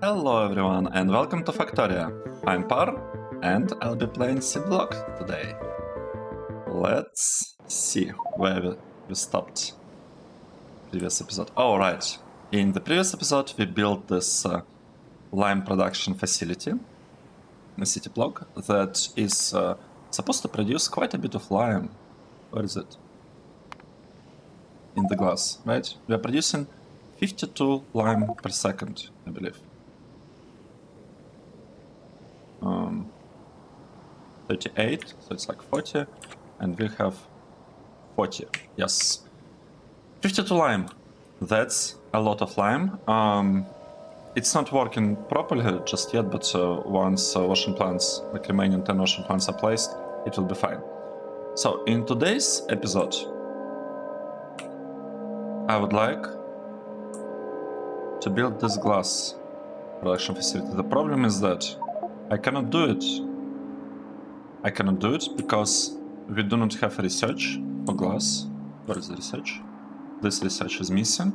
Hello everyone and welcome to Factorio. I'm Par and I'll be playing Seablock today. Let's see where we stopped previous episode. Oh right, in the previous episode we built this lime production facility, a city block that is supposed to produce quite a bit of lime. Where is it? In the glass, right? We are producing 52 lime per second, I believe. 38, so it's like 40, and we have 40, yes. 52 lime, that's a lot of lime. It's not working properly just yet, but once ocean plants, like remaining 10 ocean plants are placed, it will be fine. So in today's episode, I would like to build this glass production facility. The problem is that I cannot do it. I cannot do it because we do not have research for glass. Where is the research? This research is missing.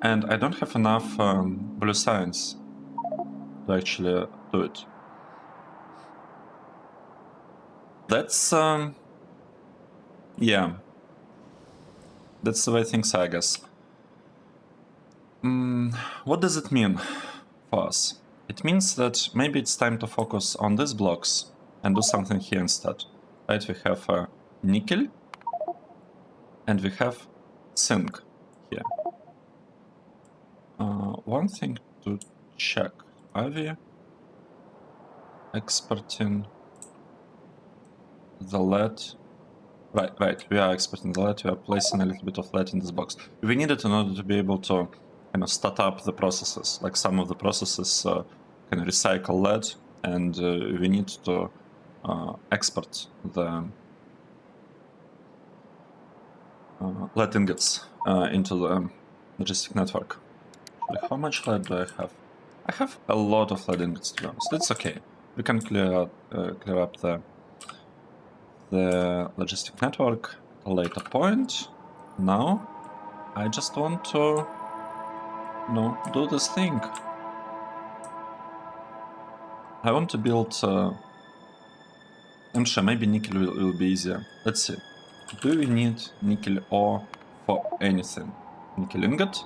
And I don't have enough blue science to actually do it. That's, yeah. That's the way things are, I guess. What does it mean for us? It means that maybe it's time to focus on these blocks and do something here instead. Right, we have nickel and we have zinc here. One thing to check, are we exporting the lead? Right, we are exporting the lead, we are placing a little bit of lead in this box. We need it in order to be able to kind of start up the processes, like some of the processes can recycle lead, and we need to export the lead ingots into the logistic network. How much lead do I have? I have a lot of lead ingots, to be honest. It's okay. We can clear up the logistic network at a later point. Now, I just want to, do this thing. I want to build. I'm sure maybe nickel will be easier. Let's see. Do we need nickel ore for anything? Nickel ingot?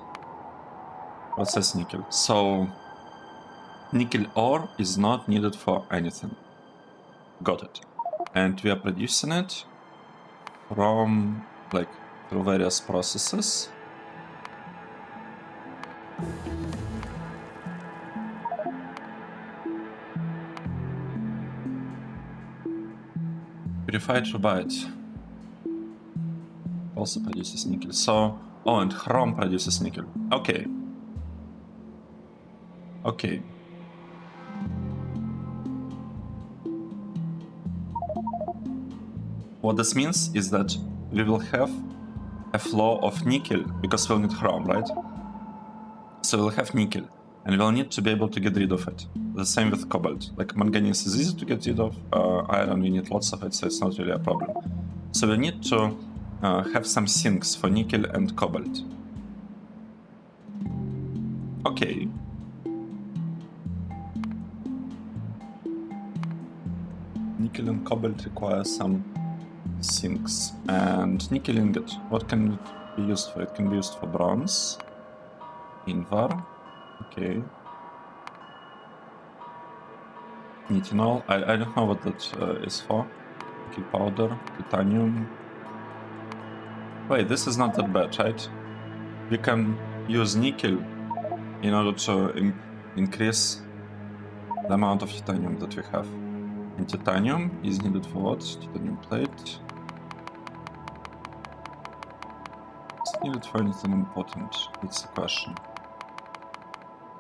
What says nickel? So, nickel ore is not needed for anything. Got it. And we are producing it from, through various processes. Purified rubite also produces nickel. So, oh, and chrome produces nickel. Okay. Okay. What this means is that we will have a flow of nickel, because we'll need chrome, right? So we'll have nickel, and we'll need to be able to get rid of it. The same with cobalt. Like manganese is easy to get rid of, iron we need lots of it, so it's not really a problem. So we need to have some sinks for nickel and cobalt. Okay. Nickel and cobalt require some sinks. And nickel ingot, what can it be used for? It can be used for bronze. INVAR. Okay. Nitinol. I don't know what that is for. Nickel powder, titanium. Wait, this is not that bad, right? We can use nickel in order to increase the amount of titanium that we have. And titanium is needed for what? Titanium plate. Is it needed for anything important? That's the question.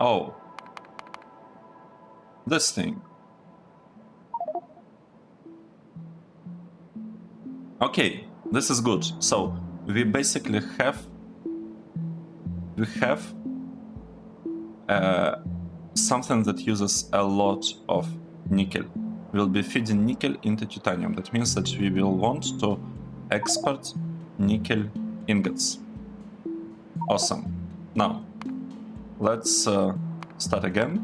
Oh. This thing. Okay, this is good. So, we basically have something that uses a lot of nickel. We'll be feeding nickel into titanium. That means that we will want to export nickel ingots. Awesome. Now, let's start again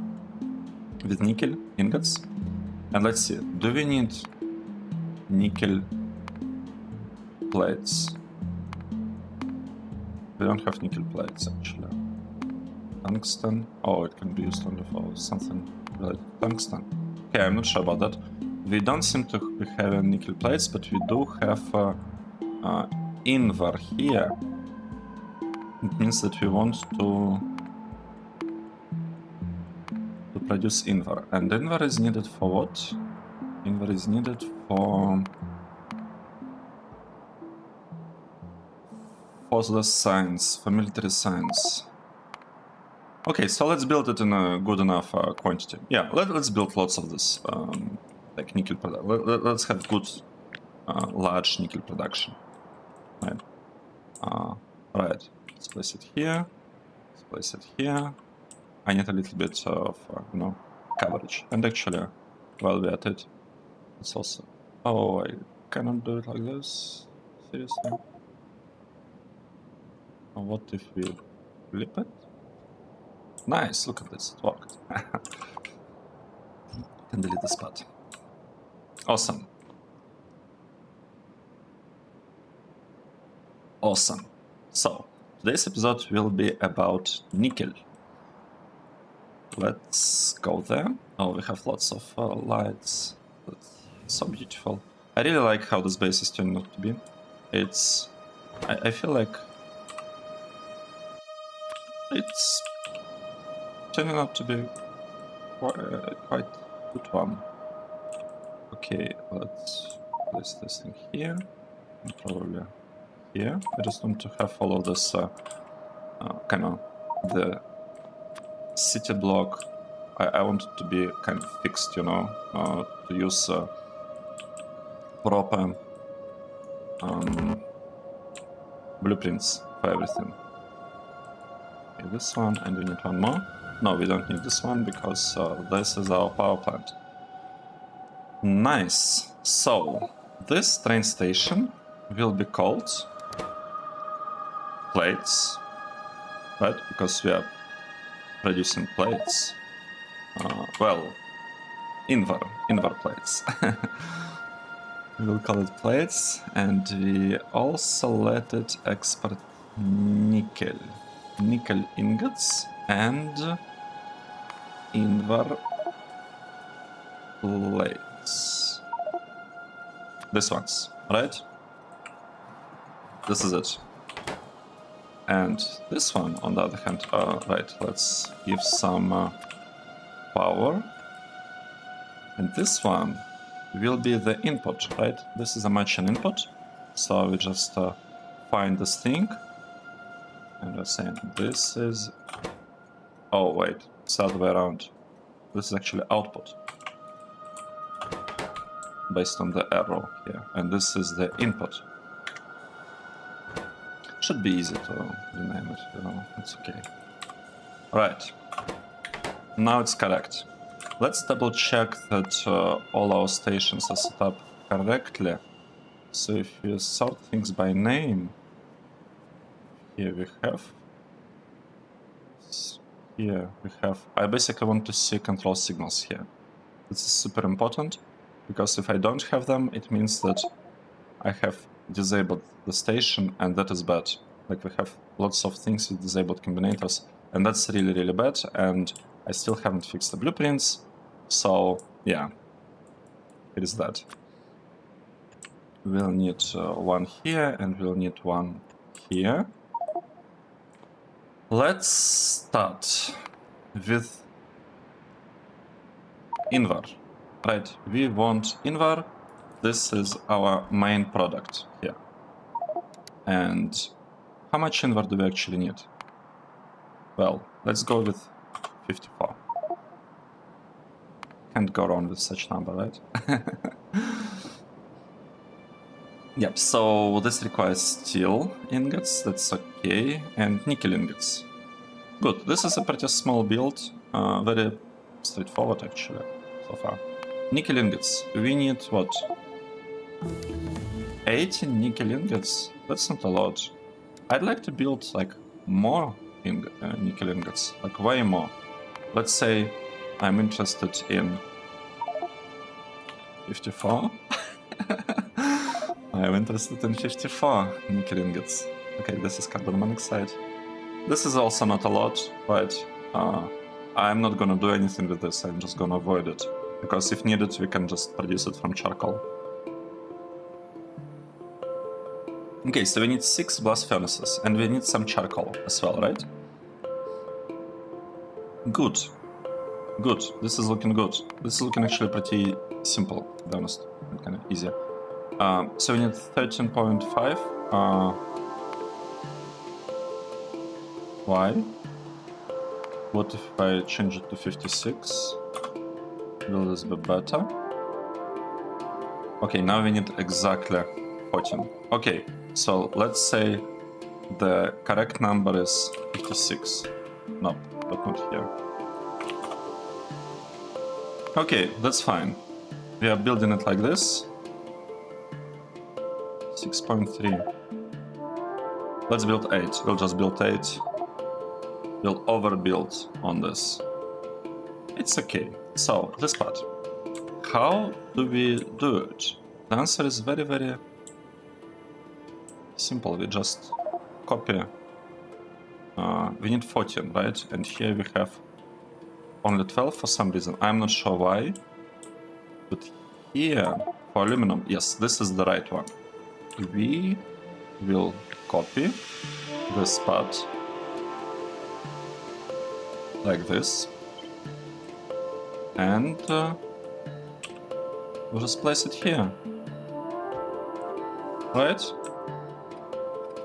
with nickel ingots. And let's see, do we need nickel plates? We don't have nickel plates actually. Tungsten. Oh, it can be used only for something related to tungsten. Okay, I'm not sure about that. We don't seem to be having nickel plates, but we do have INVAR here. It means that we want to produce INVAR. And INVAR is needed for what? INVAR is needed for the science, for military science. Okay, so let's build it in a good enough quantity. Yeah, let's build lots of this, like nickel product. Let's have good, large nickel production. Right. Right. Let's place it here. Let's place it here. I need a little bit of, coverage. And actually, while we're at it, it's also. Oh, I cannot do it like this. Seriously. What if we flip it? Nice, look at this, it worked. Can delete this part. Awesome. Awesome. So, today's episode will be about nickel. Let's go there. Oh, we have lots of lights. That's so beautiful. I really like how this base is turning out to be. It's... I feel like... it's turning out to be quite good one. Okay, let's place this thing here, and probably here. I just want to have all of this kind of the city block. I want it to be kind of fixed, you know, to use proper blueprints for everything. Okay, this one, and we need one more. No, we don't need this one because this is our power plant. Nice. So, this train station will be called plates, right? Because we are producing plates. Well, INVAR plates. We'll call it plates, and we also let it export nickel ingots and INVAR plates. This ones, right? This is it. And this one, on the other hand, right, let's give some power. And this one will be the input, right? This is a matching input. So we just find this thing. And we're saying this is... oh, wait, it's the other way around. This is actually output. Based on the arrow here. And this is the input. Should be easy to rename it, you know, it's okay. Alright. Now it's correct. Let's double check that all our stations are set up correctly. So if you sort things by name, here we have, I basically want to see control signals here. This is super important, because if I don't have them, it means that I have disabled the station, and that is bad. Like, we have lots of things with disabled combinators, and that's really, really bad, and I still haven't fixed the blueprints, so yeah, it is that. We'll need one here, and we'll need one here. Let's start with INVAR. Right, we want INVAR. This is our main product here. And how much INVAR do we actually need? Well, let's go with 54. Can't go wrong with such number, right? Yep, so this requires steel ingots, that's okay, and nickel ingots. Good, this is a pretty small build, very straightforward actually, so far. Nickel ingots, we need what? 18 nickel ingots? That's not a lot. I'd like to build like more nickel ingots, like way more. let's say I'm interested in 54. I'm interested in 54 nickel ingots. Okay, this is carbon monoxide. This is also not a lot, but I'm not gonna do anything with this, I'm just gonna avoid it. Because if needed, we can just produce it from charcoal. Okay, so we need 6 blast furnaces, and we need some charcoal as well, right? Good. Good. This is looking good. This is looking actually pretty simple, to be honest. Kind of easy. So we need 13.5. Why? What if I change it to 56? Will this be better? Okay, now we need exactly 14. Okay, so let's say the correct number is 56. No, but not here. Okay, that's fine. We are building it like this. 6.3. Let's build 8. We'll just build 8. We'll overbuild on this. It's okay. So, this part. How do we do it? The answer is very, very simple. We just copy. We need 14, right? And here we have only 12 for some reason. I'm not sure why. But here, for aluminum, yes, this is the right one. We will copy this part like this. And we'll just place it here. Right?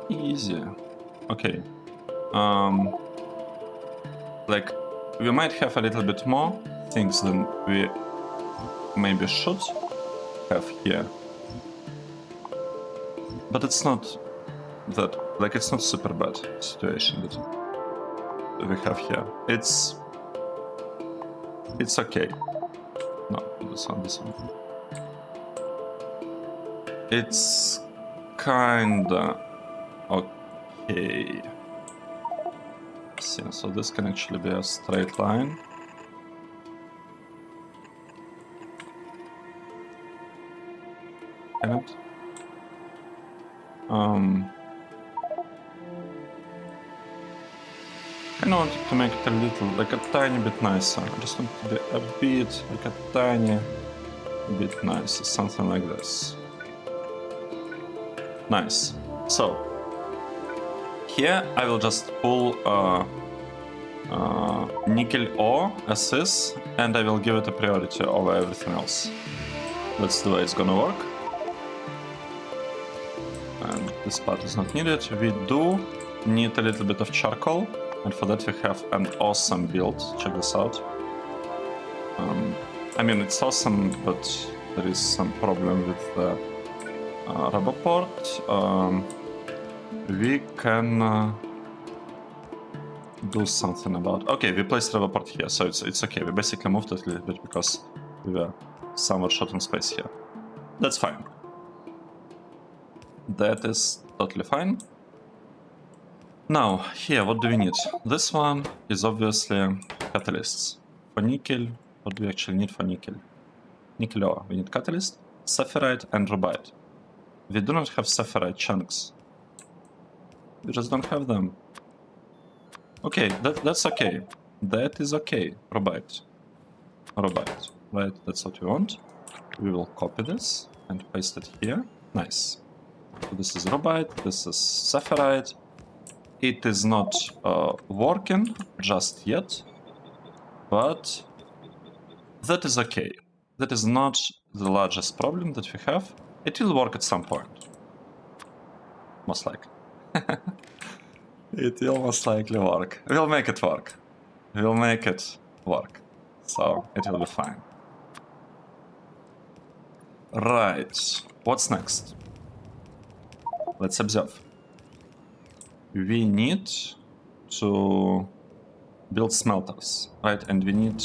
Easy. Okay. Like, we might have a little bit more things than we maybe should have here. But it's not that, like, it's not super bad situation that we have here. It's okay. No, this one. It's kinda okay. So this can actually be a straight line. Can it? I wanted to make it a little, like a tiny bit nicer. I just want it to be a bit, like a tiny bit nicer, something like this. Nice. So, here I will just pull nickel ore as is, and I will give it a priority over everything else. That's the way it's gonna work. And this part is not needed. We do need a little bit of charcoal, and for that we have an awesome build. Check this out. I mean, it's awesome, but there is some problem with the rubber port. We can do something about. Okay, we placed rubber port here, so it's okay. We basically moved it a little bit because we were somewhat short on space here. That's fine. That is totally fine. Now, here, what do we need? This one is obviously catalysts. For nickel, what do we actually need for nickel? Nickel ore. We need catalyst, saphirite, and rubite. We do not have saphirite chunks. We just don't have them. Okay, that's okay. That is okay. Rubite. Rubite. Right, that's what we want. We will copy this and paste it here. Nice. So this is rubite, this is saphirite. It is not working just yet, but that is okay. That is not the largest problem that we have. It will work at some point. Most likely. It will most likely work. We'll make it work. We'll make it work. So it will be fine. Right. What's next? Let's observe. We need to build smelters, right? And we need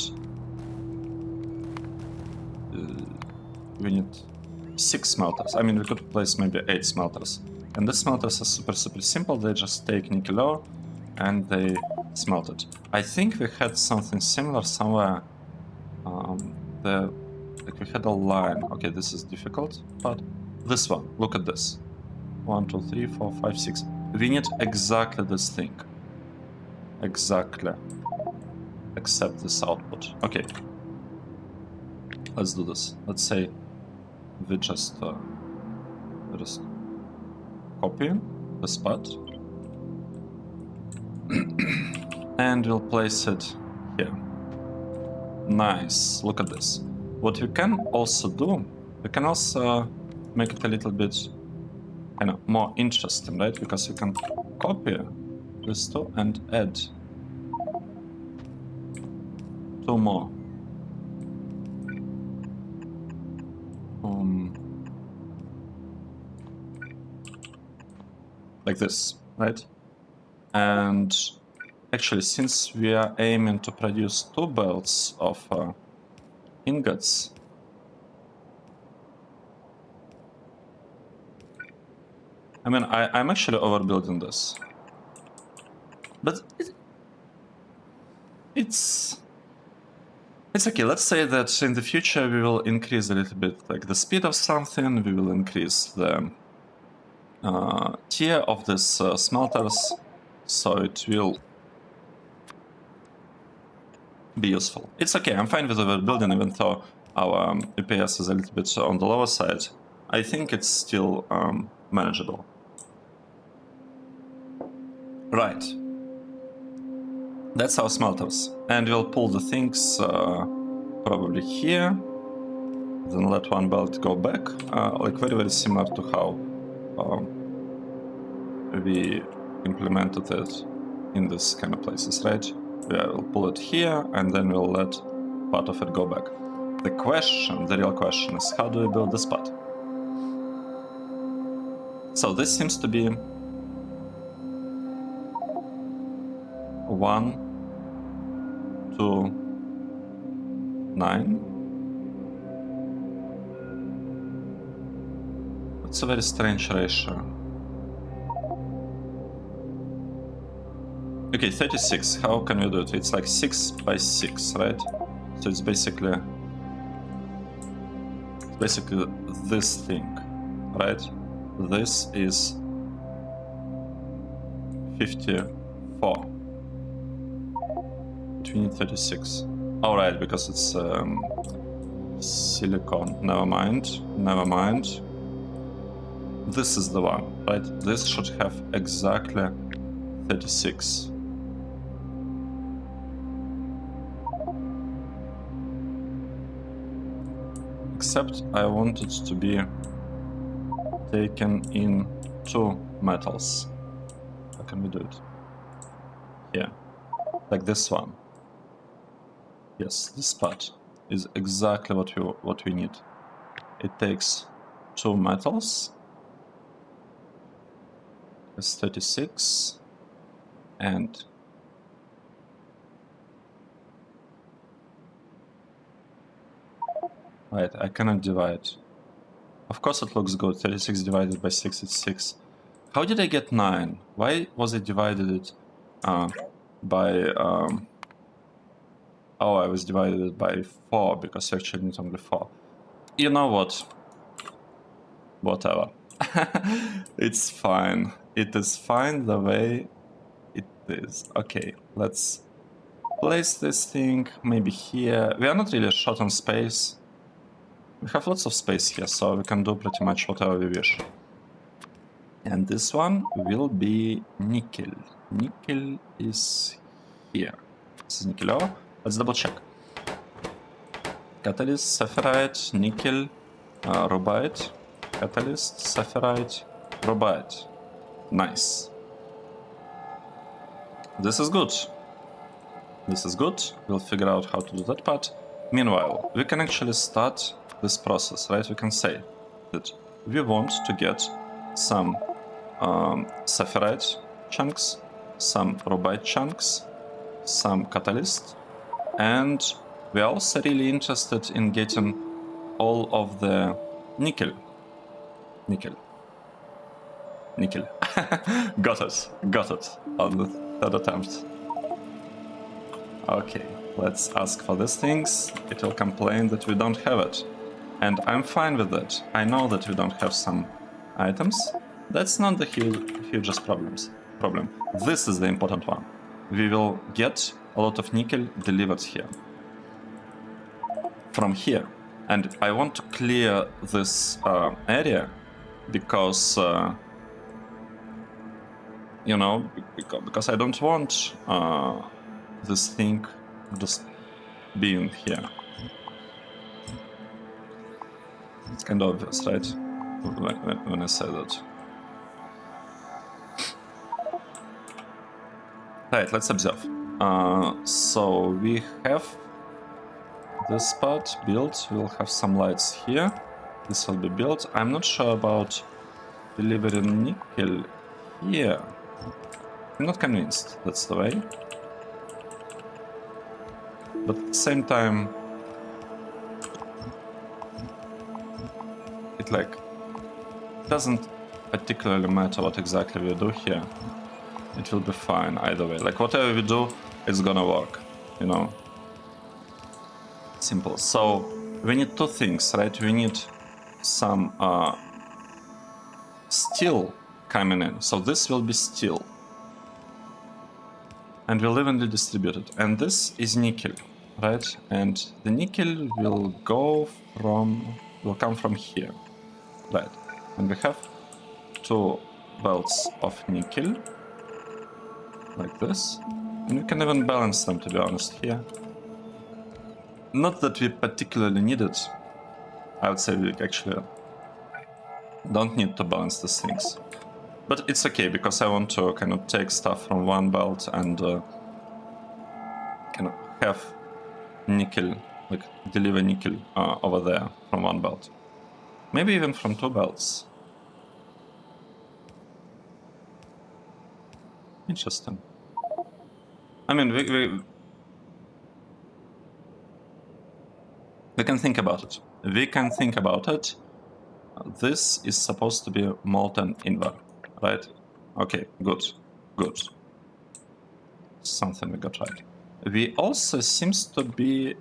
6 smelters. I mean, we could place maybe 8 smelters. And the smelters are super simple. They just take nickel ore and they smelted. I think we had something similar somewhere. Like we had a line. Okay, this is difficult, but this one, look at this. 1, 2, 3, 4, 5, 6. We need exactly this thing. Exactly. Except this output. Okay. Let's do this. Let's say we just copy the spot and we'll place it here. Nice. Look at this. What we can also do, we can also make it a little bit more interesting, right? Because we can copy this two and add 2 more. Like this, right? And actually, since we are aiming to produce 2 belts of ingots, I mean, I'm actually overbuilding this, but it's okay. Let's say that in the future we will increase a little bit, like the speed of something. We will increase the tier of this smelters, so it will be useful. It's okay. I'm fine with overbuilding, even though our EPS is a little bit on the lower side. I think it's still manageable. Right. That's our smelters. And we'll pull the things probably here. Then let one belt go back. Like very similar to how we implemented it in this kind of places, right? We'll pull it here and then we'll let part of it go back. The real question is, how do we build this part? So this seems to be 1 to 9. It's a very strange ratio. Okay, 36. How can we do it? It's like 6 by 6, right? So it's basically this thing, right? This is 54. But we need 36. All right, because it's silicon. Never mind. This is the one, right? This should have exactly 36. Except I want it to be taken in 2 metals. How can we do it? Here. Like this one. Yes, this part is exactly what we need. It takes 2 metals. It's 36 and right, I cannot divide. Of course it looks good. 36 divided by 6 is 6. How did I get 9? Why was it divided by oh, I was divided by 4 because I actually need only 4. You know what? Whatever. It's fine. It is fine the way it is. Okay, let's place this thing maybe here. We are not really short on space. We have lots of space here, so we can do pretty much whatever we wish. And this one will be nickel. Nickel is here. This is nickel ore. Let's double check. Catalyst, sapphirite, nickel, rubite. Catalyst, sapphirite, rubite. Nice. This is good. This is good. We'll figure out how to do that part. Meanwhile, we can actually start this process, right? We can say that we want to get some sapphirite chunks, some rubite chunks, some catalyst, and we are also really interested in getting all of the nickel. Got it on the third attempt. Okay, let's ask for these things. It will complain that we don't have it. And I'm fine with that. I know that we don't have some items. That's not the hugest problem. This is the important one. We will get a lot of nickel delivered here. From here. And I want to clear this area because, you know, because I don't want this thing just being here. It's kind of obvious, right? When I say that. Right, let's observe. So we have this part built. We'll have some lights here. This will be built. I'm not sure about delivering nickel here. I'm not convinced that's the way. But at the same time, it like doesn't particularly matter what exactly we do here. It will be fine either way. Like whatever we do, it's gonna work, you know. Simple. So we need two things, right? We need some steel coming in. So this will be steel. And we'll evenly distribute it. And this is nickel, right? And the nickel will come from here, right? And we have two belts of nickel, like this. And we can even balance them, to be honest, here. Not that we particularly need it. I would say we actually don't need to balance these things. But it's okay, because I want to kind of take stuff from one belt and kind of have nickel, like deliver nickel over there from one belt. Maybe even from two belts. Interesting. I mean, we can think about it. We can think about it. This is supposed to be molten INVAR, right? Okay, good, good. Something we got right. We also seems to be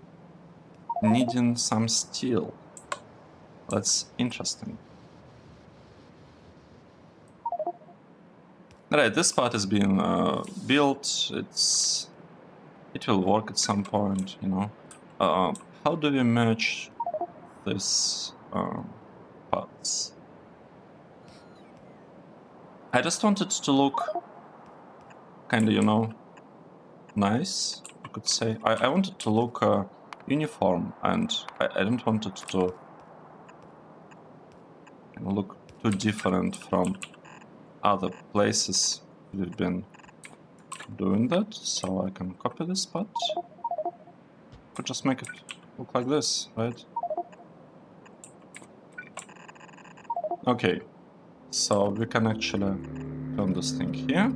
needing some steel. That's interesting. Right, this part is being built. It will work at some point, you know. How do we merge these parts? I just want it to look kind of, you know, nice, I could say. I want it to look uniform, and I don't want it to look too different from other places we've been doing that. So I can copy this part. Could just make it look like this, right? Okay, so we can actually turn this thing here.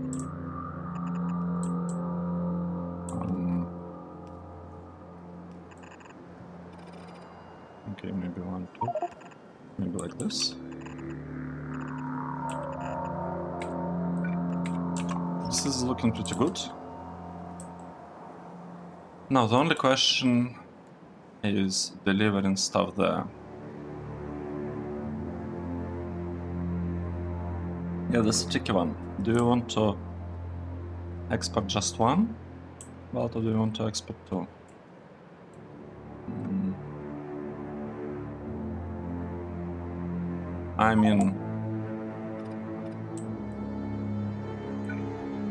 Okay, maybe 1, 2, maybe like this. This is looking pretty good. Now the only question is delivering stuff there. Yeah, this is a tricky one. Do you want to export just one belt, or do you want to export two? I mean,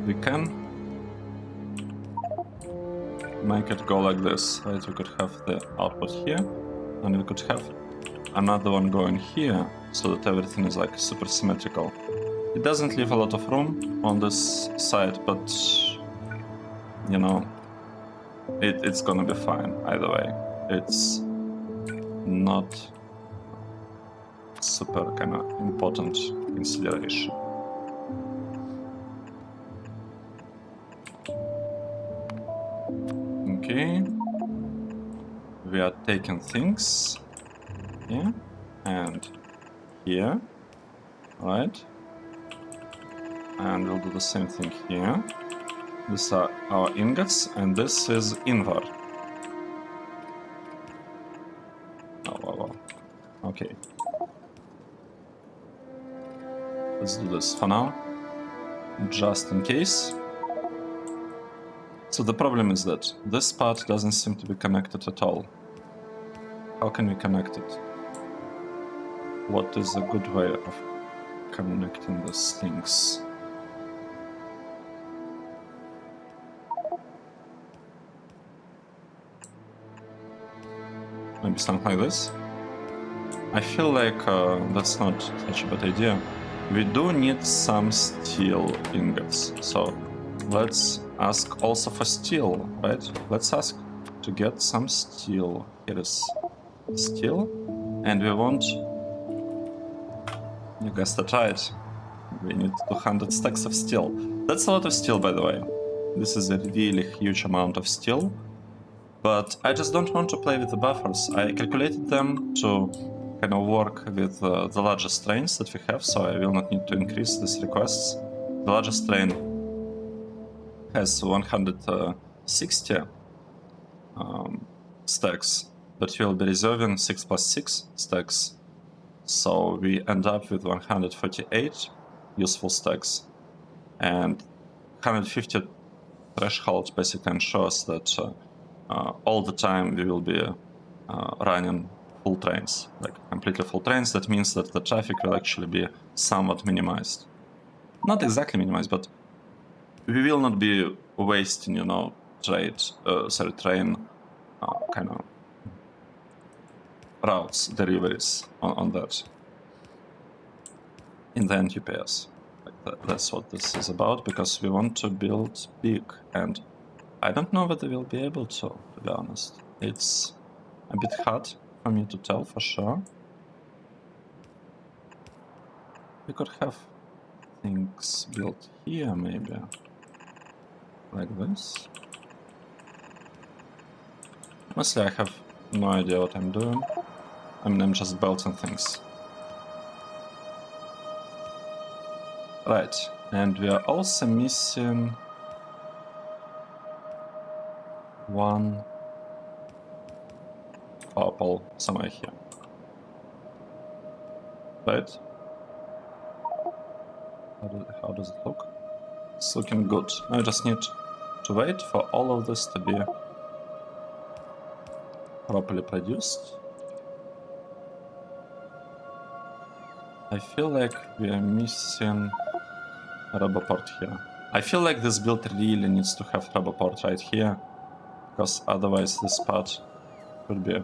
we can make it go like this, right? We could have the output here, and we could have another one going here, so that everything is like super symmetrical. It doesn't leave a lot of room on this side, but you know, it's gonna be fine either way. It's not super kind of important consideration. Okay, we are taking things here and here, right? And we'll do the same thing here. These are our ingots, and this is INVAR. Oh, wow, wow. Okay. Let's do this for now, just in case. So the problem is that this part doesn't seem to be connected at all. How can we connect it? What is a good way of connecting these things? Maybe something like this? I feel like that's not such a bad idea. We do need some steel ingots, so let's ask also for steel, right? Let's ask to get some steel. Here is steel, and we want, you guessed it right, we need 200 stacks of steel. That's a lot of steel, by the way. This is a really huge amount of steel, but I just don't want to play with the buffers. I calculated them to kind of work with the largest trains that we have, so I will not need to increase these requests. The largest train has 160 stacks, but we'll be reserving 6 plus 6 stacks, so we end up with 148 useful stacks, and 150 threshold basically ensures that all the time we will be running full trains, like completely full trains. That means that the traffic will actually be somewhat minimized. Not exactly minimized, but we will not be wasting, you know, train kind of routes, deliveries on that in the NTPS. Like that's what this is about, because we want to build big, and I don't know whether we'll be able to be honest. It's a bit hard for me to tell for sure. We could have things built here, maybe. Like this. Mostly I have no idea what I'm doing. I mean, I'm just building things. Right, and we are also missing one power pole somewhere here. Right? How does it look? It's looking good. I just need to wait for all of this to be properly produced. I feel like we are missing a rubber port here. I feel like this build really needs to have rubber port right here, because otherwise this part could be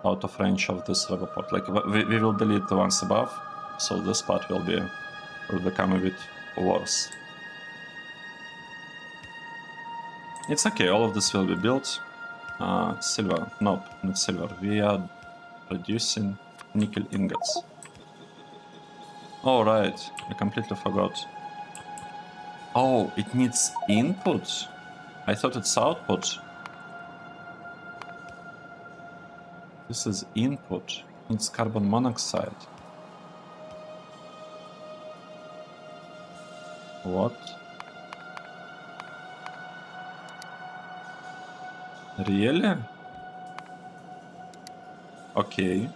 out of range of this rubber port. Like we will delete the ones above, so this part will become a bit worse. It's okay, all of this will be built. Silver, nope, not silver. We are producing nickel ingots. Oh right, I completely forgot. Oh, it needs input? I thought it's output. This is input. It's carbon monoxide. What? Really? Okay.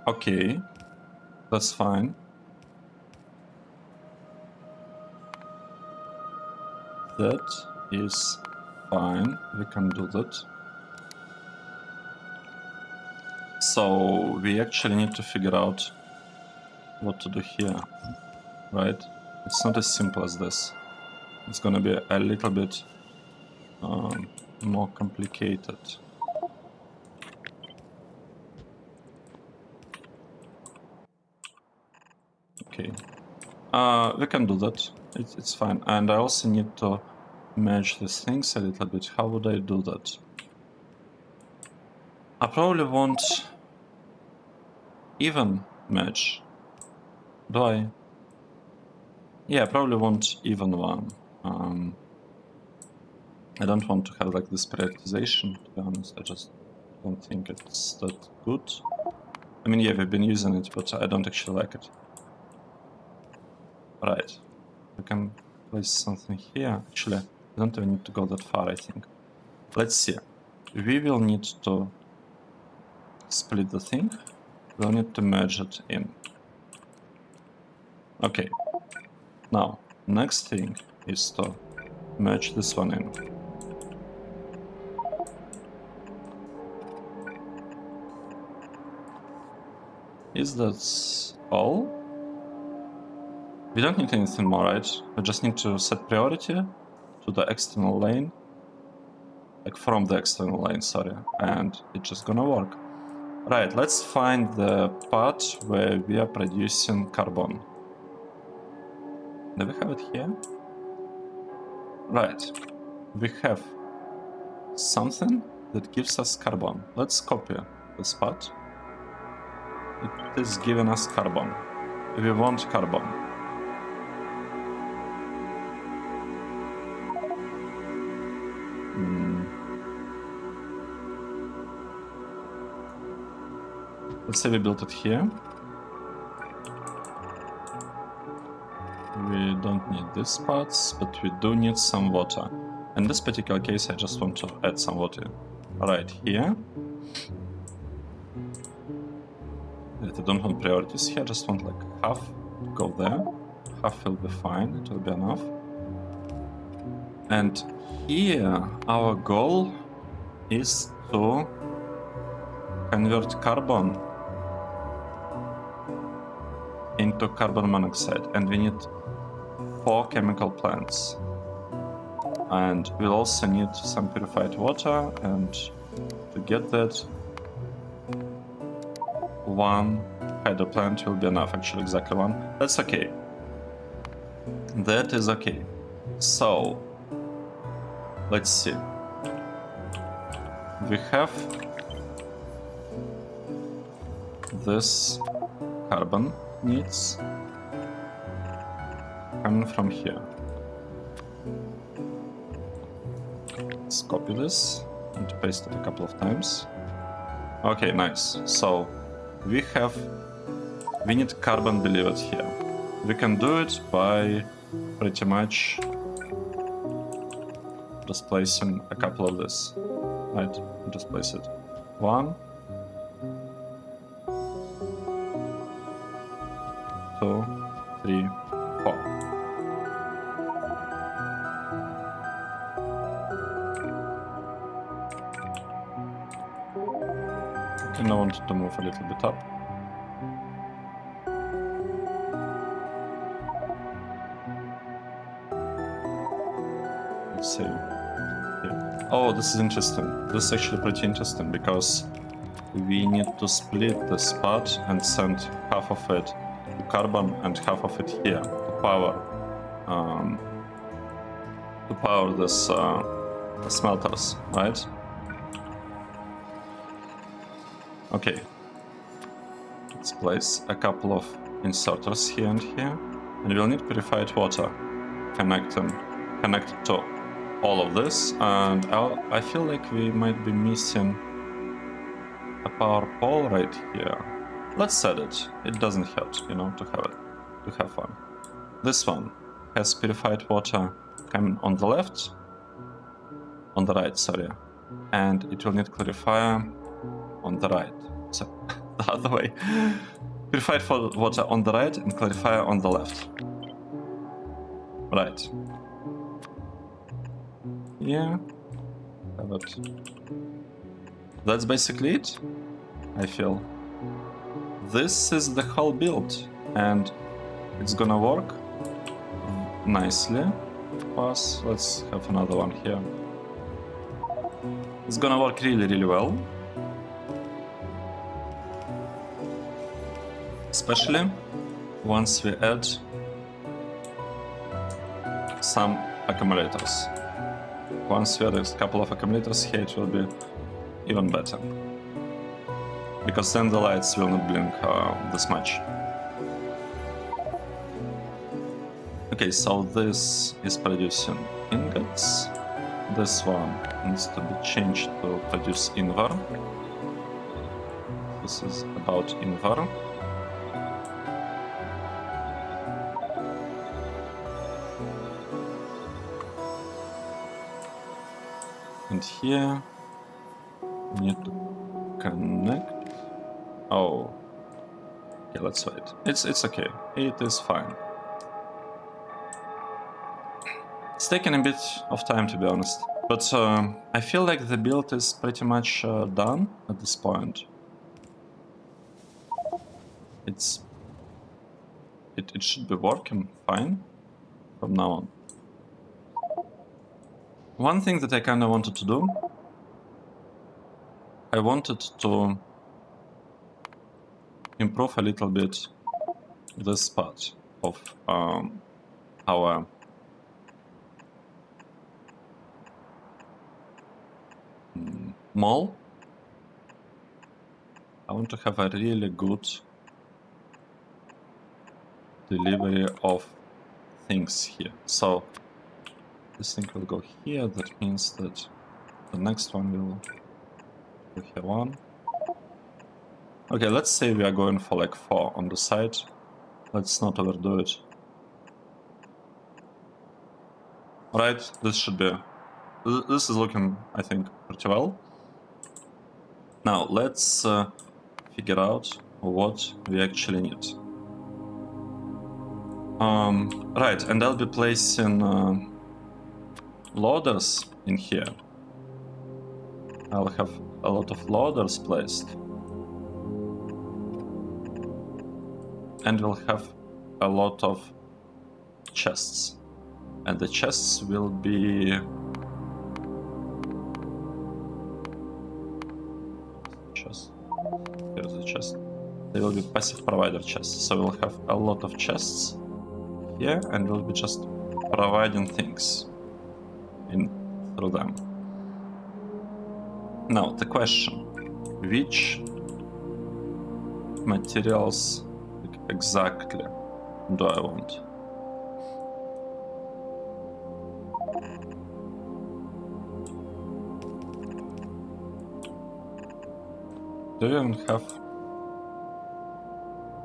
Okay. That's fine. That is fine. We can do that. So we actually need to figure out what to do here, right? It's not as simple as this. It's gonna be a little bit more complicated. Okay. We can do that. It's fine. And I also need to match these things a little bit. How would I do that? I probably want even match. Do I? Yeah, I probably want even one. I don't want to have like this prioritization, to be honest. I just don't think it's that good. I mean, yeah, we've been using it, but I don't actually like it. Right. we can place something here. Actually, we don't even need to go that far, I think. Let's see. We will need to split the thing. We'll need to merge it in. Okay. Now, next thing is to merge this one in. Is that all? We don't need anything more, right? We just need to set priority to the external lane. Like from the external lane, sorry. And it's just gonna work. Right, let's find the part where we are producing carbon. Do we have it here? Right. We have something that gives us carbon. Let's copy this part. It is giving us carbon. We want carbon. Let's say we built it here. We don't need these parts, but we do need some water. In this particular case, I just want to add some water right here. I don't want priorities here, I just want like half to go there. Half will be fine, it will be enough. And here, our goal is to convert carbon into carbon monoxide, and we need 4 chemical plants. And we'll also need some purified water, and to get that, 1 hydro plant will be enough, actually exactly 1. That's okay. That is okay. So, let's see. We have this carbon needs coming from here. Let's copy this and paste it a couple of times. Okay, nice. So we need carbon delivered here. We can do it by pretty much just placing a couple of this. Right, just place it. 1, 2, 3, 4. And I want to move a little bit up. Let's see. Here. Oh, this is interesting. This is actually pretty interesting because we need to split this part and send half of it to carbon and half of it here to power this smelters, right? Okay. Let's place a couple of inserters here and here, and we'll need purified water connected to all of this. And I feel like we might be missing a power pole right here. Let's set it. It doesn't hurt, you know, to have one. This one has purified water coming on the right, sorry, and it will need clarifier on the right. So the other way. Purified water on the right and clarifier on the left. Right. Yeah. Have it. That's basically it, I feel. This is the whole build, and it's gonna work nicely for us. Let's have another one here. It's gonna work really, really well. Especially once we add some accumulators. Once we add a couple of accumulators here, it will be even better. Because then the lights will not blink this much. Okay, so this is producing ingots. This one needs to be changed to produce INVAR. This is about INVAR. And here we need to connect. Oh, okay, let's wait. It's okay. It is fine. It's taken a bit of time, to be honest, but I feel like the build is pretty much done at this point. It should be working fine from now on. One thing that I kind of wanted to do, I wanted to improve a little bit this part of our mall. I want to have a really good delivery of things here. So this thing will go here. That means that the next one will go here 1. Okay, let's say we are going for like 4 on the side. Let's not overdo it. Alright, this should be... This is looking, I think, pretty well. Now, let's figure out what we actually need. Right, and I'll be placing loaders in here. I'll have a lot of loaders placed. And we'll have a lot of chests. And the chests will be... Chest. Here's the chest. They will be passive provider chests. So we'll have a lot of chests here, and we'll be just providing things through them. Now, the question. Which materials exactly do I want? Do you even have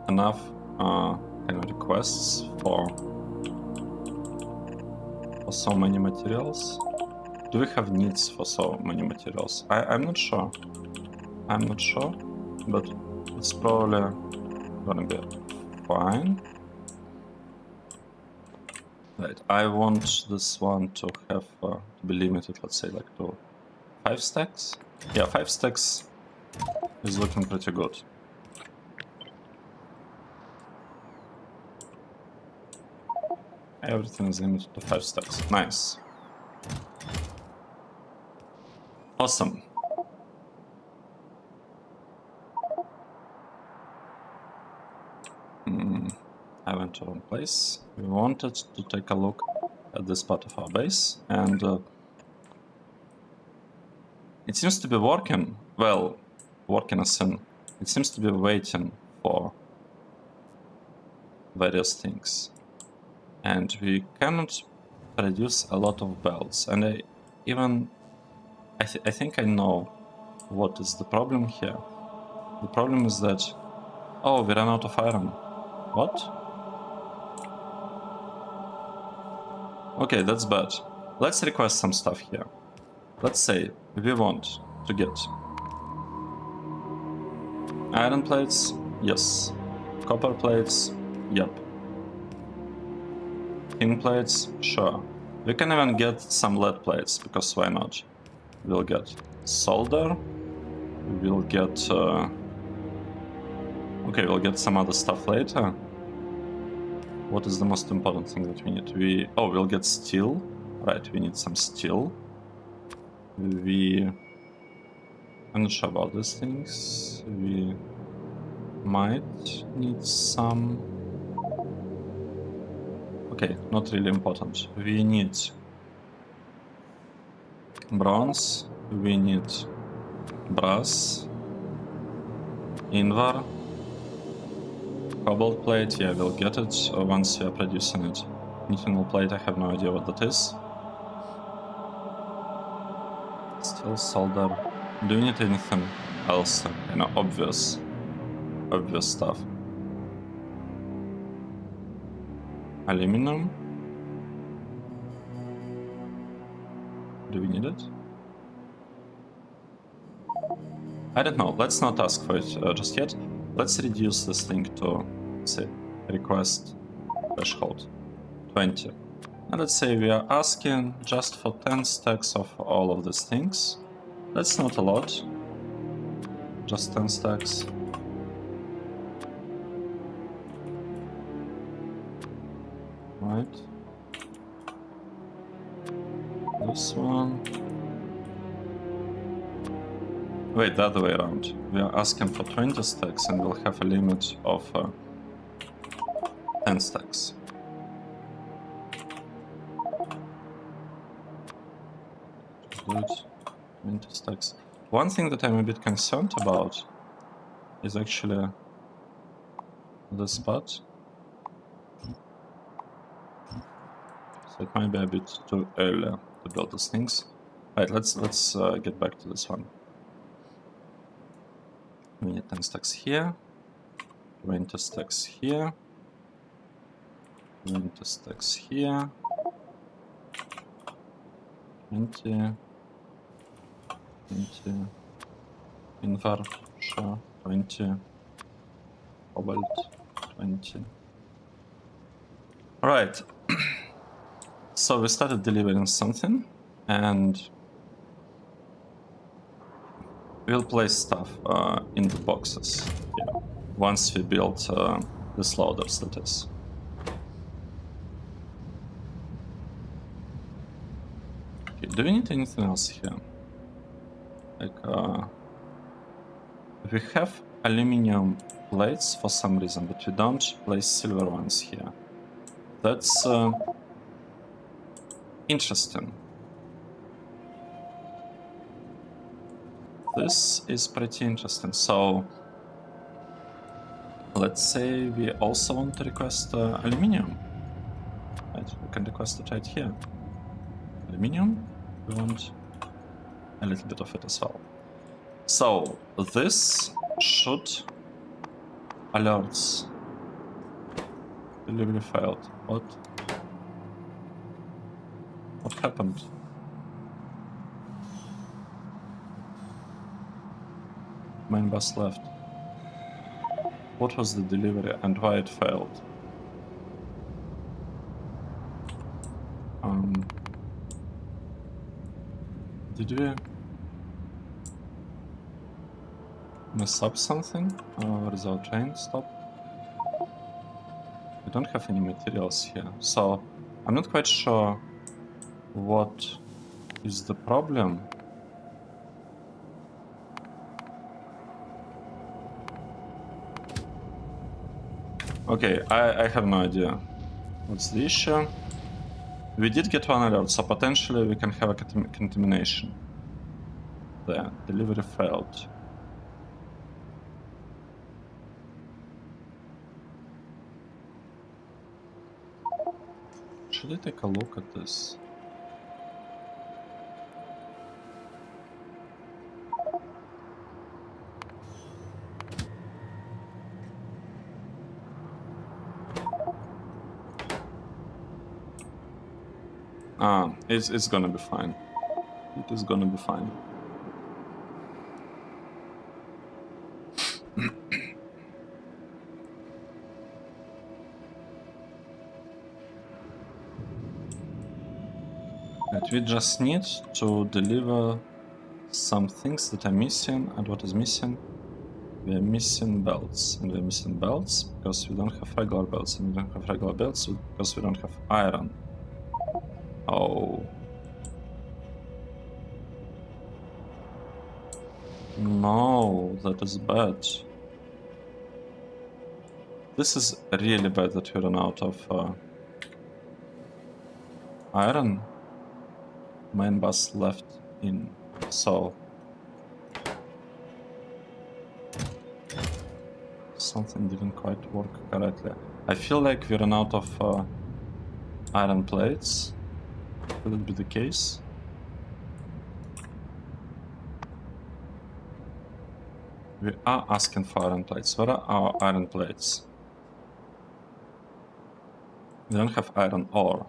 enough kind of requests for so many materials? Do we have needs for so many materials? I'm not sure. I'm not sure, but it's probably gonna be fine. Right, I want this one to have to be limited, let's say, like to 5 stacks. Yeah, 5 stacks is looking pretty good. Everything is limited to 5 stacks. Nice. Awesome. I went to wrong place. We wanted to take a look at this part of our base, and it seems to be working. Well, working as in, it seems to be waiting for various things. And we cannot produce a lot of belts. And I think I know what is the problem here. The problem is that, oh, we ran out of iron. What? Okay, that's bad. Let's request some stuff here. Let's say we want to get iron plates, yes. Copper plates, yep. Tin plates, sure. We can even get some lead plates, because why not? We'll get solder, we'll get... okay, we'll get some other stuff later. What is the most important thing that we need? We'll get steel. Right, we need some steel. I'm not sure about these things. We might need some... Okay, not really important. We need bronze, we need brass, INVAR, cobalt plate, yeah, we'll get it once we are producing it. Methanol plate, I have no idea what that is. Steel, solder. Do you need anything else? You know, obvious stuff. Aluminum. Do we need it? I don't know. Let's not ask for it just yet. Let's reduce this thing to, say, request threshold 20. And let's say we are asking just for 10 stacks of all of these things. That's not a lot. Just 10 stacks. Right. This one. Wait, the other way around. We are asking for 20 stacks and we'll have a limit of 10 stacks. Do it. 20 stacks. One thing that I'm a bit concerned about is actually this part. So it might be a bit too early to build these things. Right, let's get back to this one. We need 10 stacks here, 20 stacks here, 20 stacks here, 20, INVAR, sure, 20, cobalt, 20. Alright, so we started delivering something, and we'll place stuff in the boxes once we build this loaders, that is. Okay, do we need anything else here? Like, we have aluminum plates for some reason, but we don't place silver ones here. That's interesting. This is pretty interesting. So let's say we also want to request aluminum. Right, we can request it right here. Aluminum, we want a little bit of it as well. So this should alerts. Delivery failed. What happened? Main bus left. What was the delivery and why it failed? Did we mess up something? Or is our train stopped? We don't have any materials here, so I'm not quite sure what is the problem. Okay, I have no idea. What's the issue? We did get one alert, so potentially we can have a contamination. There, delivery failed. Should I take a look at this? It's gonna be fine. It is gonna be fine. But we just need to deliver some things that are missing, and what is missing? We are missing belts, and we're missing belts because we don't have regular belts, and we don't have regular belts because we don't have iron. Oh. No, that is bad. This is really bad that we run out of iron. Main bus left in, so something didn't quite work correctly. I feel like we ran out of iron plates. Could it be the case? We are asking for iron plates. Where are our iron plates? We don't have iron ore.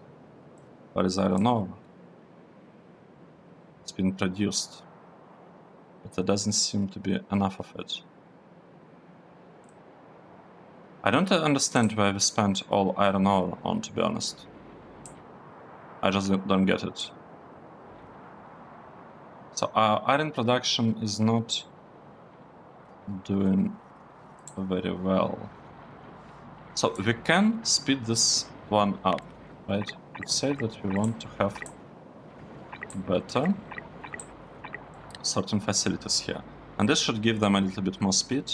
Where is iron ore? It's been produced. but there doesn't seem to be enough of it. I don't understand why we spent all iron ore on, to be honest. I just don't get it. So our iron production is not doing very well. So we can speed this one up, right? Let's say that we want to have better certain facilities here. And this should give them a little bit more speed.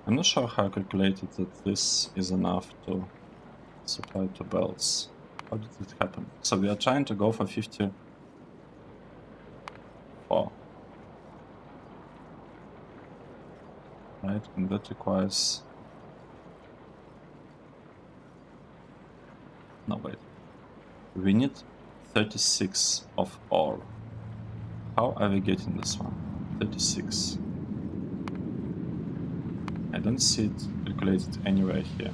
I'm not sure how I calculated that this is enough to supply to belts. How did it happen? So we are trying to go for 54. Right, and that requires... No, wait. We need 36 of ore. How are we getting this one? 36. I don't see it calculated anywhere here.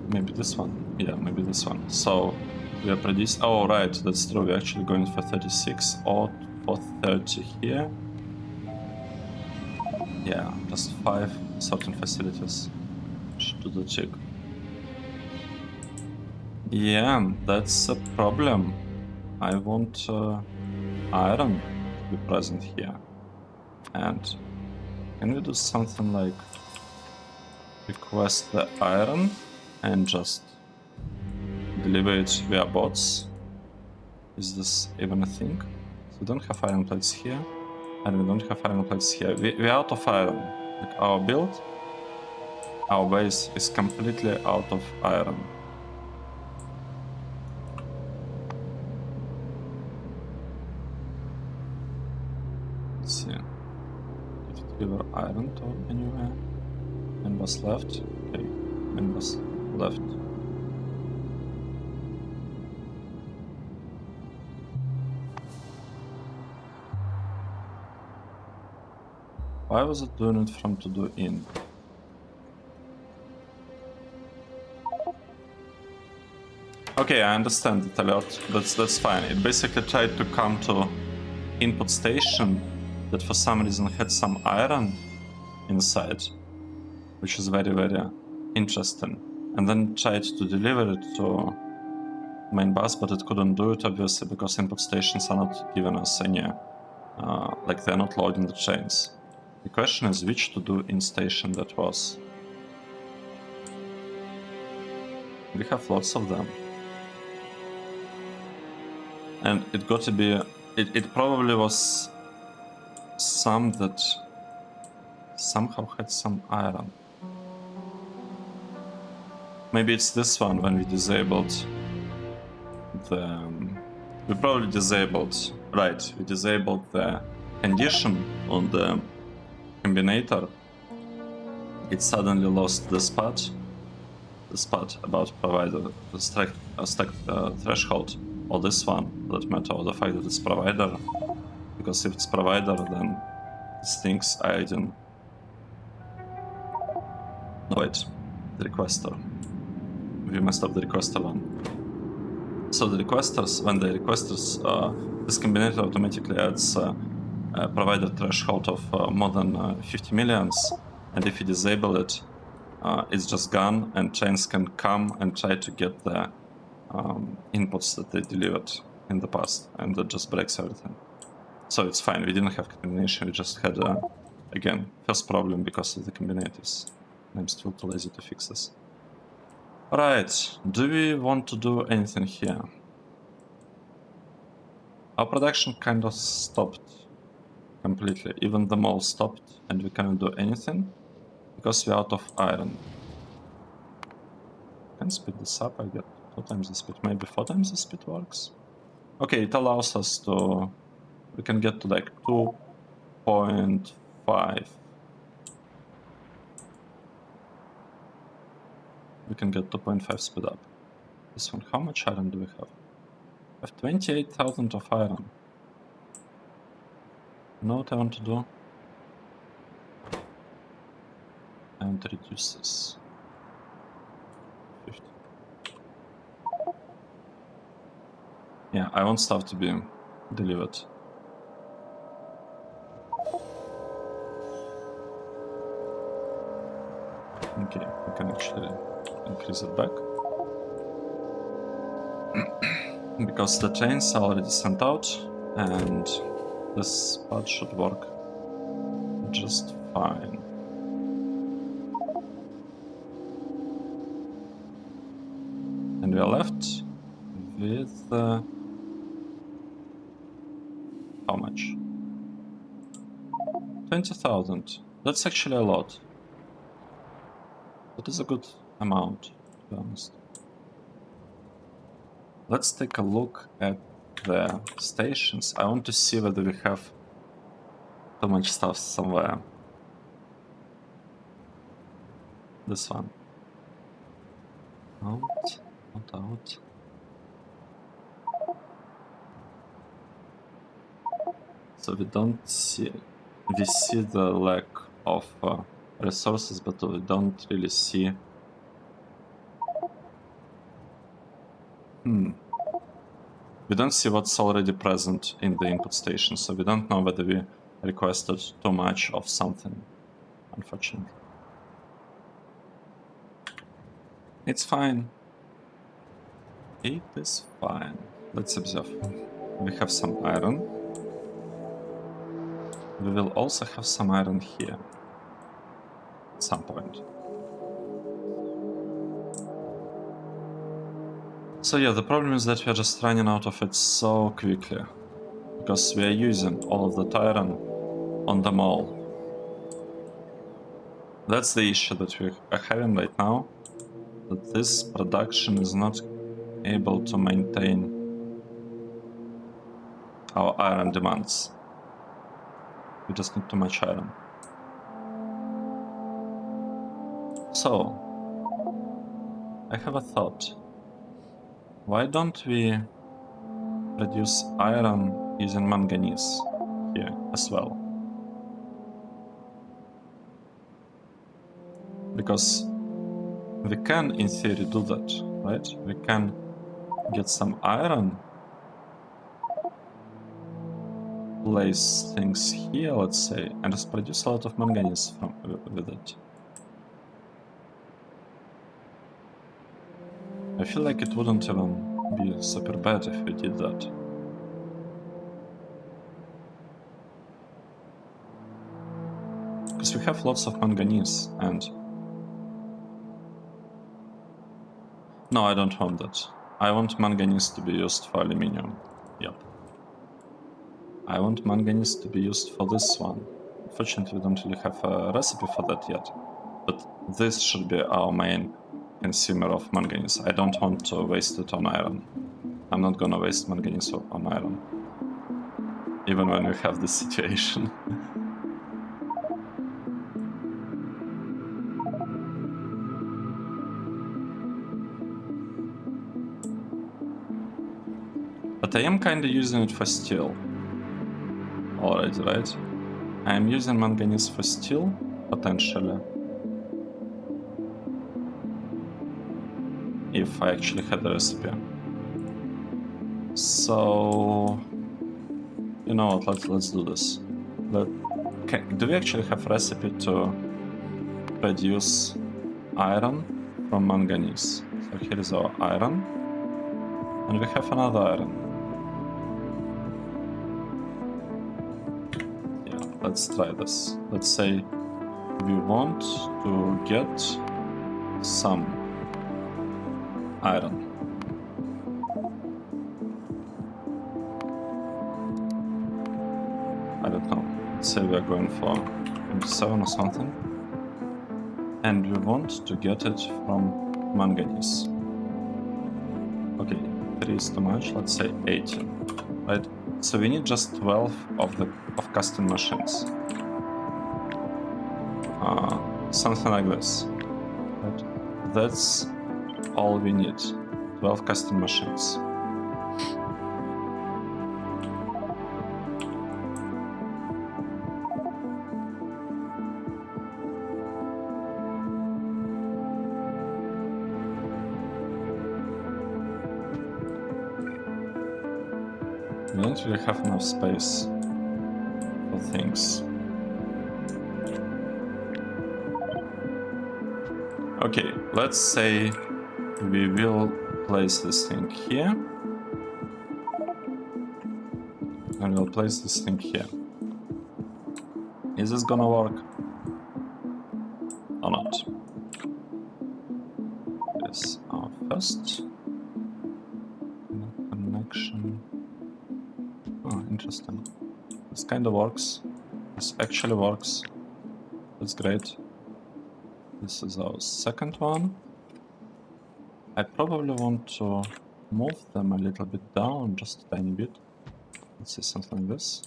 Maybe this one? Yeah, maybe this one. So we are producing... Oh, right, that's true. We're actually going for 36 or for 30 here. Yeah, just 5 certain facilities should do the trick. Yeah, that's a problem. I want iron to be present here. And can we do something like request the iron and just deliver it via bots? Is this even a thing? So we don't have iron plates here, and we don't have iron plates here. We're out of iron. Like our build, our base is completely out of iron. Let's see. Did it give our iron to anywhere? And was left? Okay, and was left. Why was it doing it from to do in? Okay, I understand it alert. That's fine. It basically tried to come to input station that for some reason had some iron inside, which is very, very interesting. And then tried to deliver it to main bus, but it couldn't do it obviously because input stations are not giving us any, like they're not loading the chains. The question is which to do in station that was. We have lots of them. And it got to be... It probably was some that somehow had some iron. Maybe it's this one when we disabled the... we probably disabled... Right, we disabled the condition on the combinator. It suddenly lost the spot about provider, the stack threshold, or this one, for that matter, or the fact that it's provider. Because if it's provider, then these things are hiding. No, wait, the requester. We messed up the requester one. So the requesters, when the requesters, this combinator automatically adds a provider threshold of more than 50 millions, and if you disable it, it's just gone, and chains can come and try to get the inputs that they delivered in the past, and that just breaks everything. So it's fine, we didn't have combination, we just had, again, first problem because of the combinators. I'm still too lazy to fix this. Alright, do we want to do anything here? Our production kind of stopped completely, even the mall stopped, and we cannot do anything because we're out of iron. Can speed this up, I get 2 times the speed, maybe 4 times the speed works. Okay, it allows us to... we can get to like 2.5. We can get 2.5 speed up. This one, how much iron do we have? I have 28,000 of iron. You know what I want to do? I want to reduce this. 50. Yeah, I want stuff to be delivered. Okay, we can actually increase it back. Because the trains are already sent out, and this part should work just fine. And we are left with how much? 20,000. That's actually a lot. That is a good amount, to be honest. Let's take a look at the stations. I want to see whether we have too much stuff somewhere. This one. Out, not out. So we don't see, we see the lack of resources, but we don't really see. We don't see what's already present in the input station, so we don't know whether we requested too much of something, unfortunately. It's fine. It is fine. Let's observe. We have some iron. We will also have some iron here at some point. So yeah, the problem is that we are just running out of it so quickly, because we are using all of that iron on the mall. That's the issue that we are having right now, that this production is not able to maintain our iron demands. We just need too much iron. So, I have a thought. Why don't we produce iron using manganese here as well? Because we can, in theory, do that, right? We can get some iron, place things here, let's say, and just produce a lot of manganese with it. I feel like it wouldn't even be super bad if we did that. Because we have lots of manganese, and... No, I don't want that. I want manganese to be used for aluminium. Yep. I want manganese to be used for this one. Unfortunately, we don't really have a recipe for that yet. But this should be our main consumer of manganese. I don't want to waste it on iron. I'm not gonna waste manganese on iron. Even when we have this situation. But I am kinda using it for steel. Already, right? I am using manganese for steel, potentially. If I actually had the recipe. So... You know what, let's do this. Do we actually have a recipe to produce iron from manganese? So here is our iron. And we have another iron. Yeah, let's try this. Let's say we want to get some iron. I don't know. Let's say we are going for 27 or something. And we want to get it from manganese. Okay, 3 is too much, let's say 18, right? So we need just 12 of custom machines. Something like this, right? That's all we need, 12 custom machines. We don't really have enough space for things. Okay, let's say we will place this thing here. And we'll place this thing here. Is this gonna work? Or not? Yes, our first connection. Oh, interesting. This kind of works. This actually works. That's great. This is our second one. I probably want to move them a little bit down, just a tiny bit. Let's say something like this.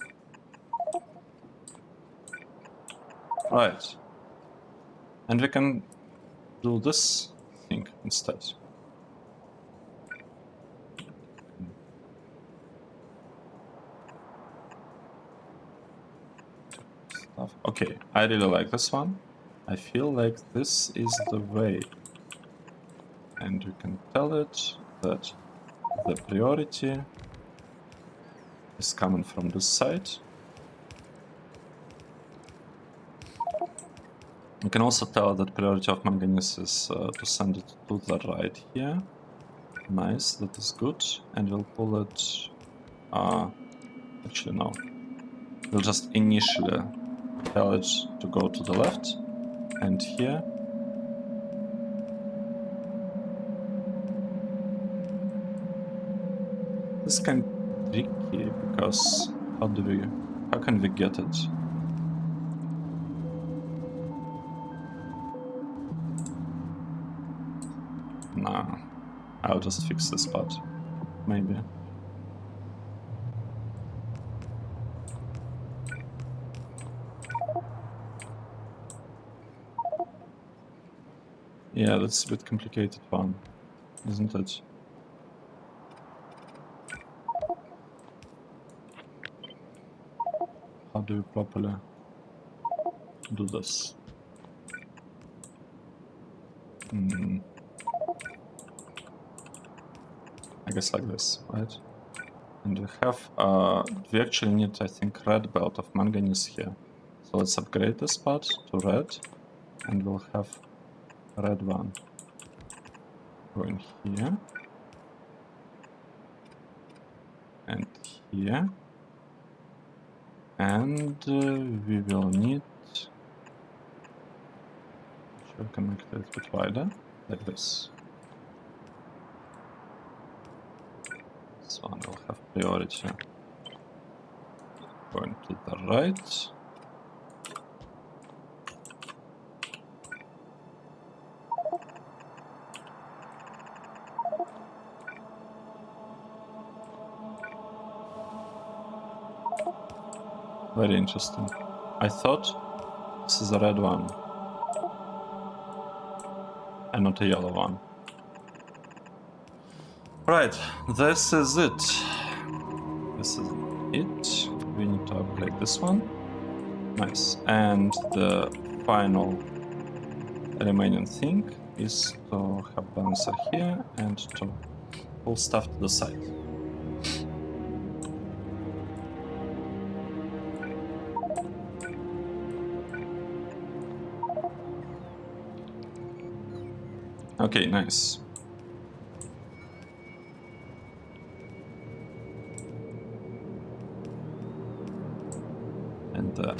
Right. And we can do this thing instead. Stuff. Okay, I really like this one. I feel like this is the way. And we can tell it that the priority is coming from this side. We can also tell that priority of manganese is to send it to the right here. Nice, that is good. And we'll pull it... actually, no. We'll just initially tell it to go to the left. And here. This is kind of tricky, because how can we get it? Nah, I'll just fix this part, maybe. Yeah, that's a bit complicated one, isn't it? How do you properly do this? I guess like this, right? And we have, we actually need, I think, red belt of manganese here. So let's upgrade this part to red, and we'll have a red one going here. And here. And we will need... Should I connect it a bit wider? Like this. This one will have priority going to the right. Very interesting. I thought this is a red one and not a yellow one. Right, this is it. This is it. We need to upgrade this one. Nice. And the final remaining thing is to have balancer here and to pull stuff to the side. Okay, nice. And the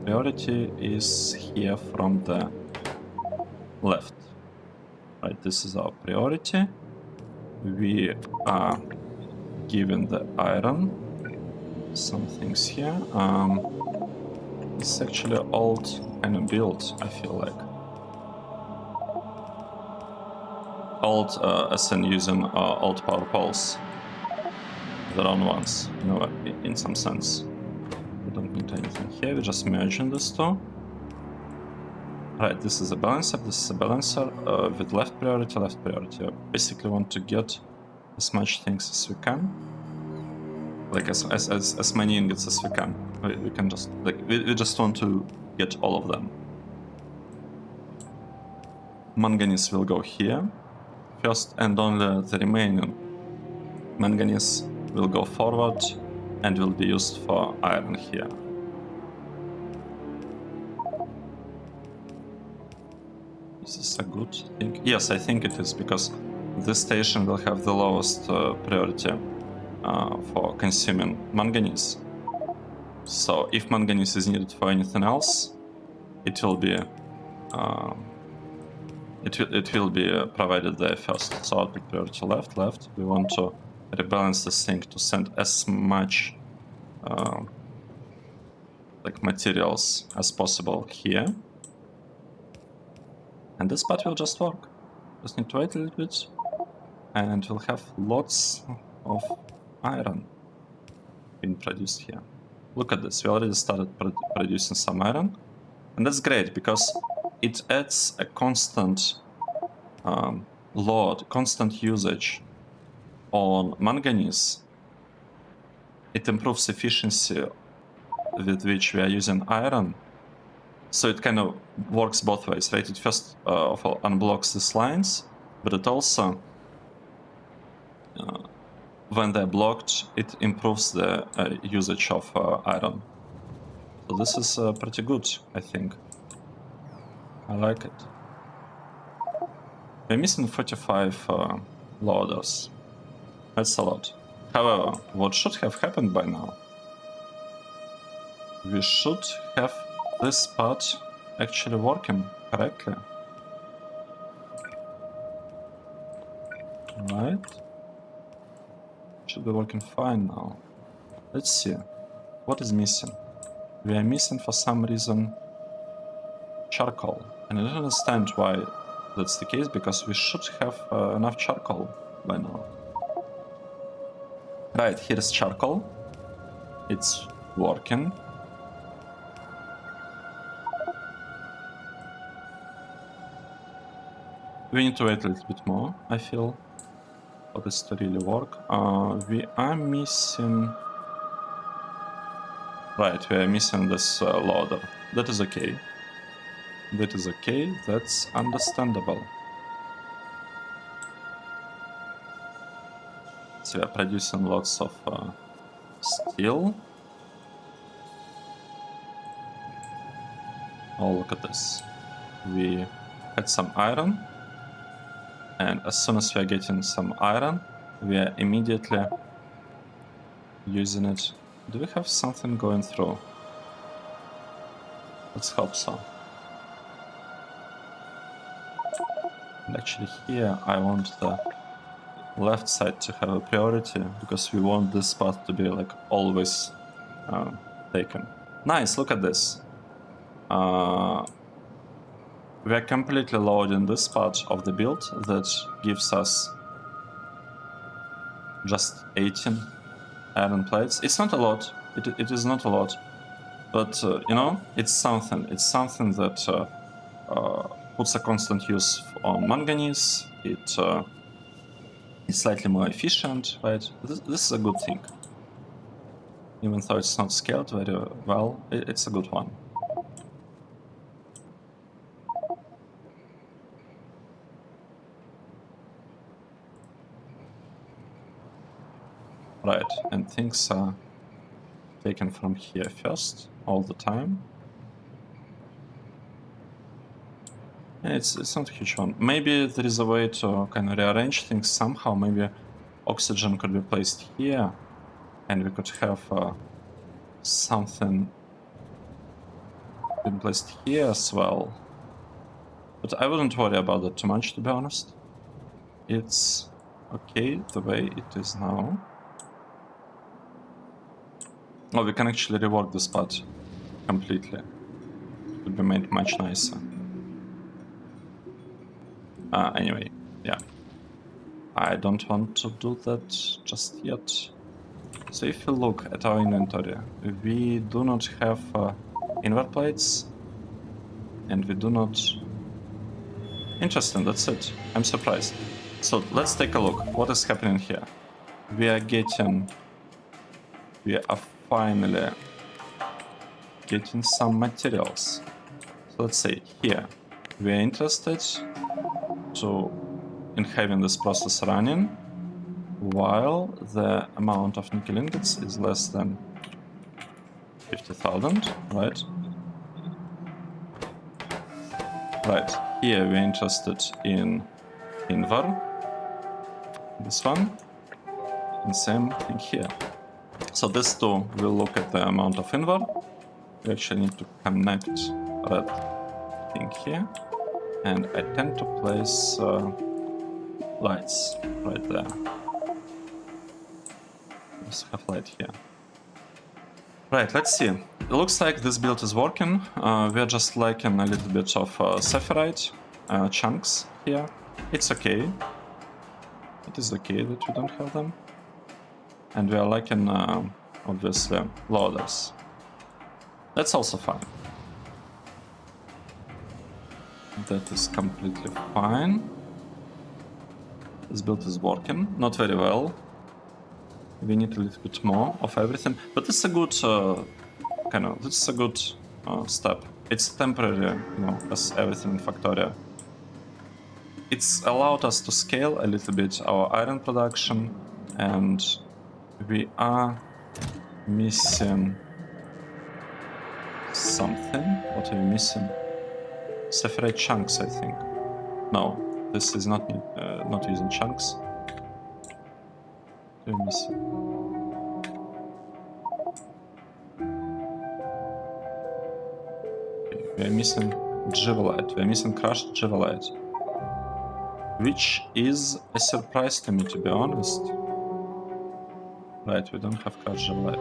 priority is here from the left. Right, this is our priority. We are given the iron. Some things here. It's actually old kind of build, I feel like. Old as in using old power poles. The wrong ones, you know, in some sense. We don't need anything here, we're just merging these two. Right, this is a balancer, this is a balancer with left priority, left priority. I basically want to get as much things as we can. Like as many ingots as we can. We can just, like, we just want to get all of them. Manganese will go here first, and only the remaining manganese will go forward and will be used for iron here. Is this a good thing? Yes, I think it is, because this station will have the lowest priority for consuming manganese. So if manganese is needed for anything else, it will be provided there first. So output priority left. We want to rebalance this thing to send as much like materials as possible here. And this part will just work. Just need to wait a little bit, and we'll have lots of iron being produced here. Look at this, we already started producing some iron, and that's great because it adds a constant load, constant usage on manganese. It improves efficiency with which we are using iron. So it kind of works both ways, right? It first of all unblocks these lines, but it also, when they're blocked, it improves the usage of iron. So this is pretty good, I think. I like it. We're missing 45 loaders. That's a lot. However, what should have happened by now? We should have this part actually working correctly. Right? Should be working fine now. Let's see. What is missing? We are missing for some reason charcoal. And I don't understand why that's the case, because we should have enough charcoal by now. Right, here's charcoal. It's working. We need to wait a little bit more, I feel, for this to really work. We are missing... Right, we are missing this loader. That is okay. That is okay, that's understandable. So we are producing lots of steel. Oh, look at this. We had some iron. And as soon as we are getting some iron, we are immediately using it. Do we have something going through? Let's hope so. And actually here I want the left side to have a priority, because we want this part to be like always taken. Nice, look at this. We are completely loading this part of the build that gives us just 18 iron plates. It's not a lot, it is not a lot, but you know, it's something. It's something that puts a constant use on manganese. It is slightly more efficient, right? This is a good thing. Even though it's not scaled very well, it's a good one. Right, and things are taken from here first, all the time. Yeah, it's not a huge one. Maybe there is a way to kind of rearrange things somehow. Maybe oxygen could be placed here, and we could have something being placed here as well. But I wouldn't worry about that too much, to be honest. It's okay the way it is now. Oh, we can actually rework this part completely. It would be made much nicer. Anyway, yeah. I don't want to do that just yet. So if you look at our inventory, we do not have INVAR plates, and we do not... Interesting, that's it. I'm surprised. So let's take a look. What is happening here? We are finally getting some materials. So let's say here, we are interested in having this process running while the amount of nickel ingots is less than 50,000, right? Right, here we're interested in INVAR, this one, and same thing here. So this two will look at the amount of INVAR. We actually need to connect that thing here, and I tend to place lights right there. Let's have light here. Right, let's see. It looks like this build is working. We're just lacking a little bit of sapphirite chunks here. It's okay. It is okay that we don't have them. And we are lacking, obviously, loaders. That's also fine. That is completely fine. This build is working. Not very well. We need a little bit more of everything, but it's a good it's a good step. It's temporary, you know, as everything in Factorio. It's allowed us to scale a little bit our iron production, and we are missing something. What are we missing? Sapphirite chunks, I think. No, this is not using chunks. What are we missing? We are missing Jivalite. We are missing crushed Jivalite, which is a surprise to me, to be honest. Right, we don't have crushed Jivalite.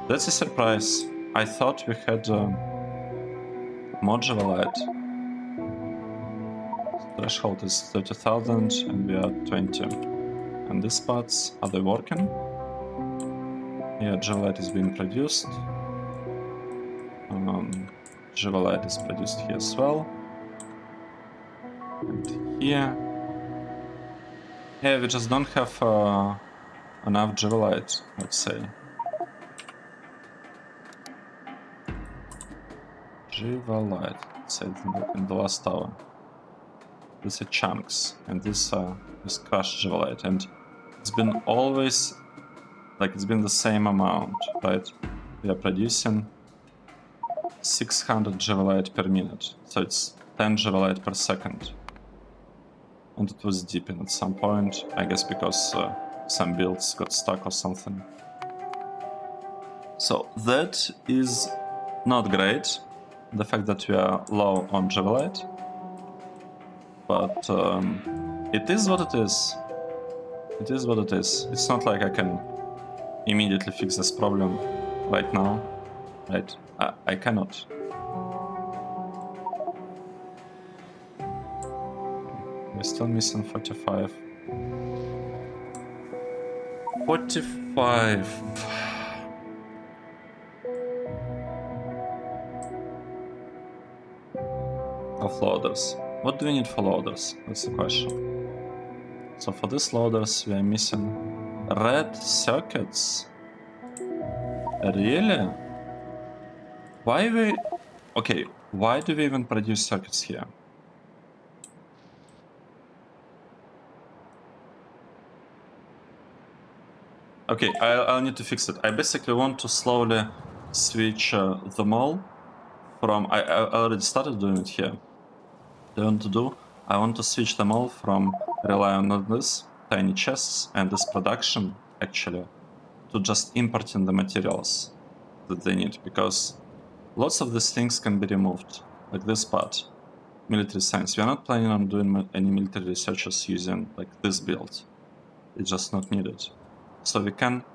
That's a surprise. I thought we had more Jivalite. Threshold is 30,000 and we are 20. And these parts, are they working? Yeah, Jivalite is being produced. Jivalite is produced here as well. And here. Yeah, we just don't have enough Jivalite, let's say. Jivalite, let's say in the last tower. These are chunks, and this is crushed Jivalite, and it's been always, like, it's been the same amount, right? We are producing 600 Jivalite per minute, so it's 10 Jivalite per second. And it was dipping at some point, I guess because some builds got stuck or something. So that is not great, the fact that we are low on Jivalite. But it is what it is. It is what it is. It's not like I can immediately fix this problem right now, right? I cannot. We're still missing 45. 45. Of loaders. What do we need for loaders? That's the question. So for these loaders we are missing red circuits. Really? Why we... Okay, why do we even produce circuits here? Okay, I'll need to fix it. I basically want to slowly switch them all from... I already started doing it here. What I want to do, I want to switch them all from relying on this tiny chests and this production, actually, to just importing the materials that they need, because lots of these things can be removed, like this part, military science. We are not planning on doing any military researches using like this build. It's just not needed. So we can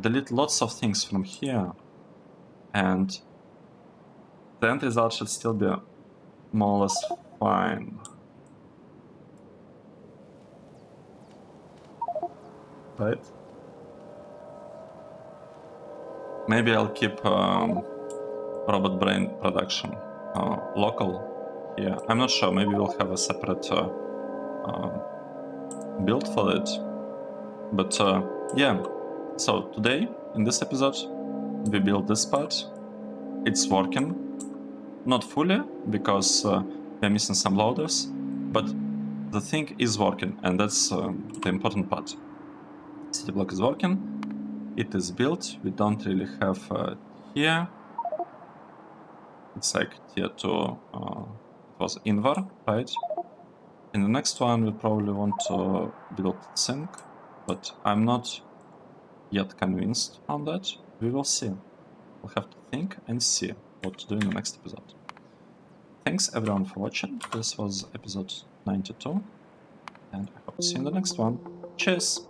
delete lots of things from here, and the end result should still be more or less fine. Right? Maybe I'll keep robot brain production local. Yeah, I'm not sure. Maybe we'll have a separate build for it. But yeah, so today in this episode we built this part. It's working, not fully because we're missing some loaders, but the thing is working, and that's the important part. City block is working. It is built. We don't really have here. It's like tier 2. It was INVAR, right? In the next one, we probably want to build sync, but I'm not yet convinced on that. We will see. We'll have to think and see what to do in the next episode. Thanks everyone for watching. This was episode 92, and I hope to see you in the next one. Cheers!